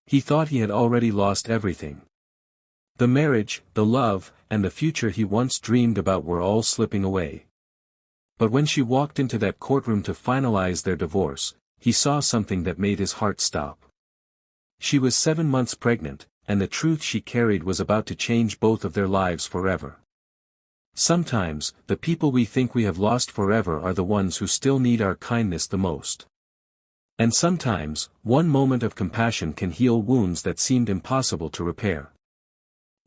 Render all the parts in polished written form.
He thought he had already lost everything. The marriage, the love, and the future he once dreamed about were all slipping away. But when she walked into that courtroom to finalize their divorce, he saw something that made his heart stop. She was 7 months pregnant, and the truth she carried was about to change both of their lives forever. Sometimes, the people we think we have lost forever are the ones who still need our kindness the most. And sometimes, one moment of compassion can heal wounds that seemed impossible to repair.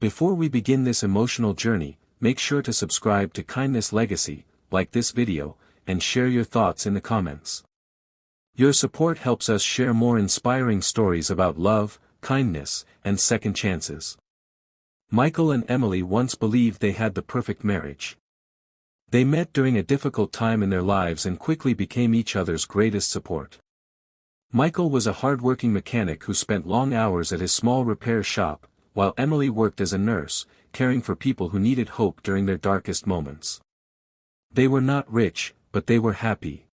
Before we begin this emotional journey, make sure to subscribe to Kindness Legacy, like this video, and share your thoughts in the comments. Your support helps us share more inspiring stories about love, kindness, and second chances. Michael and Emily once believed they had the perfect marriage. They met during a difficult time in their lives and quickly became each other's greatest support. Michael was a hard-working mechanic who spent long hours at his small repair shop, while Emily worked as a nurse, caring for people who needed hope during their darkest moments. They were not rich, but they were happy.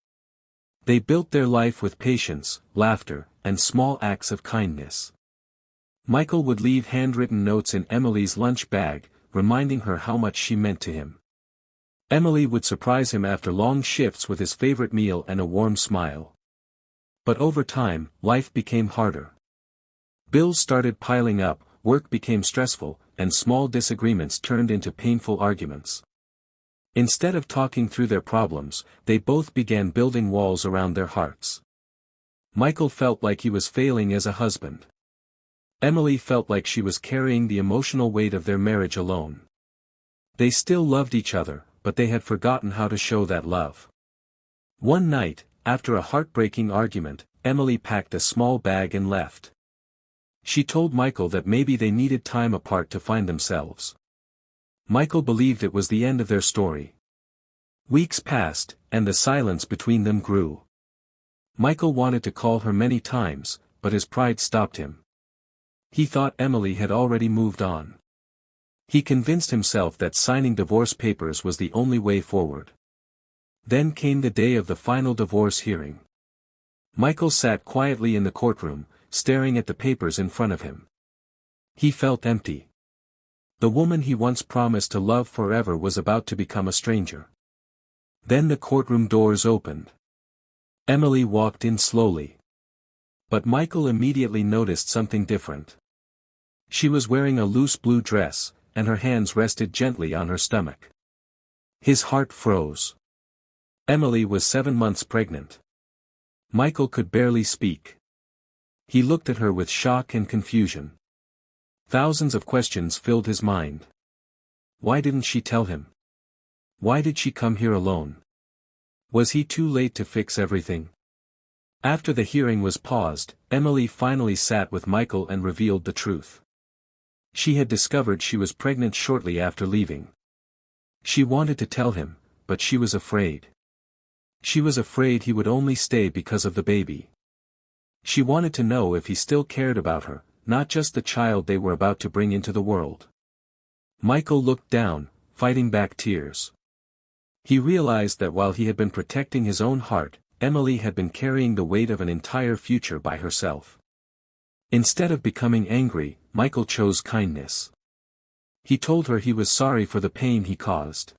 They built their life with patience, laughter, and small acts of kindness. Michael would leave handwritten notes in Emily's lunch bag, reminding her how much she meant to him. Emily would surprise him after long shifts with his favorite meal and a warm smile. But over time, life became harder. Bills started piling up, work became stressful, and small disagreements turned into painful arguments. Instead of talking through their problems, they both began building walls around their hearts. Michael felt like he was failing as a husband. Emily felt like she was carrying the emotional weight of their marriage alone. They still loved each other, but they had forgotten how to show that love. One night, after a heartbreaking argument, Emily packed a small bag and left. She told Michael that maybe they needed time apart to find themselves. Michael believed it was the end of their story. Weeks passed, and the silence between them grew. Michael wanted to call her many times, but his pride stopped him. He thought Emily had already moved on. He convinced himself that signing divorce papers was the only way forward. Then came the day of the final divorce hearing. Michael sat quietly in the courtroom, staring at the papers in front of him. He felt empty. The woman he once promised to love forever was about to become a stranger. Then the courtroom doors opened. Emily walked in slowly. But Michael immediately noticed something different. She was wearing a loose blue dress, and her hands rested gently on her stomach. His heart froze. Emily was 7 months pregnant. Michael could barely speak. He looked at her with shock and confusion. Thousands of questions filled his mind. Why didn't she tell him? Why did she come here alone? Was he too late to fix everything? After the hearing was paused, Emily finally sat with Michael and revealed the truth. She had discovered she was pregnant shortly after leaving. She wanted to tell him, but she was afraid. She was afraid he would only stay because of the baby. She wanted to know if he still cared about her, not just the child they were about to bring into the world. Michael looked down, fighting back tears. He realized that while he had been protecting his own heart, Emily had been carrying the weight of an entire future by herself. Instead of becoming angry, Michael chose kindness. He told her he was sorry for the pain he caused.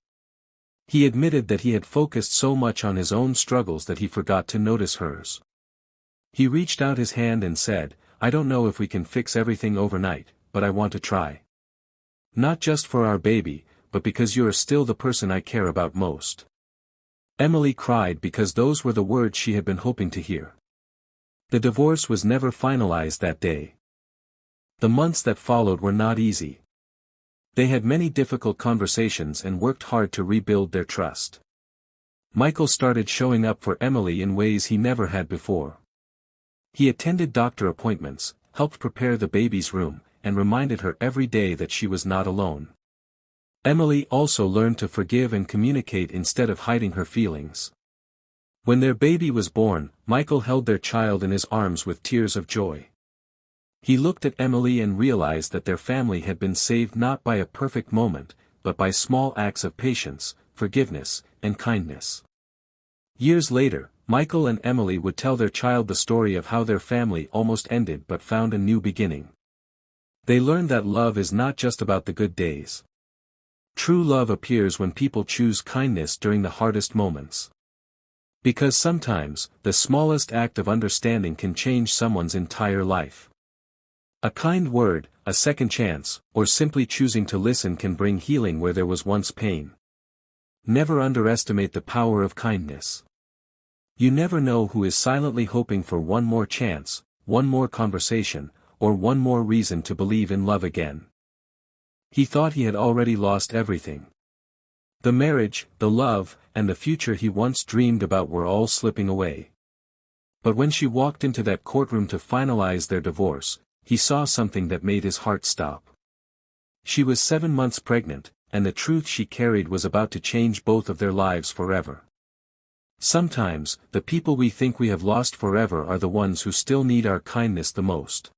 He admitted that he had focused so much on his own struggles that he forgot to notice hers. He reached out his hand and said, "I don't know if we can fix everything overnight, but I want to try. Not just for our baby, but because you are still the person I care about most." Emily cried because those were the words she had been hoping to hear. The divorce was never finalized that day. The months that followed were not easy. They had many difficult conversations and worked hard to rebuild their trust. Michael started showing up for Emily in ways he never had before. He attended doctor appointments, helped prepare the baby's room, and reminded her every day that she was not alone. Emily also learned to forgive and communicate instead of hiding her feelings. When their baby was born, Michael held their child in his arms with tears of joy. He looked at Emily and realized that their family had been saved not by a perfect moment, but by small acts of patience, forgiveness, and kindness. Years later, Michael and Emily would tell their child the story of how their family almost ended but found a new beginning. They learned that love is not just about the good days. True love appears when people choose kindness during the hardest moments. Because sometimes, the smallest act of understanding can change someone's entire life. A kind word, a second chance, or simply choosing to listen can bring healing where there was once pain. Never underestimate the power of kindness. You never know who is silently hoping for one more chance, one more conversation, or one more reason to believe in love again. He thought he had already lost everything. The marriage, the love, and the future he once dreamed about were all slipping away. But when she walked into that courtroom to finalize their divorce, he saw something that made his heart stop. She was 7 months pregnant, and the truth she carried was about to change both of their lives forever. Sometimes, the people we think we have lost forever are the ones who still need our kindness the most.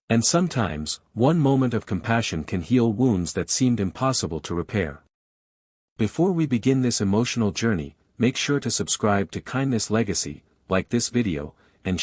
And sometimes, one moment of compassion can heal wounds that seemed impossible to repair. Before we begin this emotional journey, make sure to subscribe to Kindness Legacy, like this video, and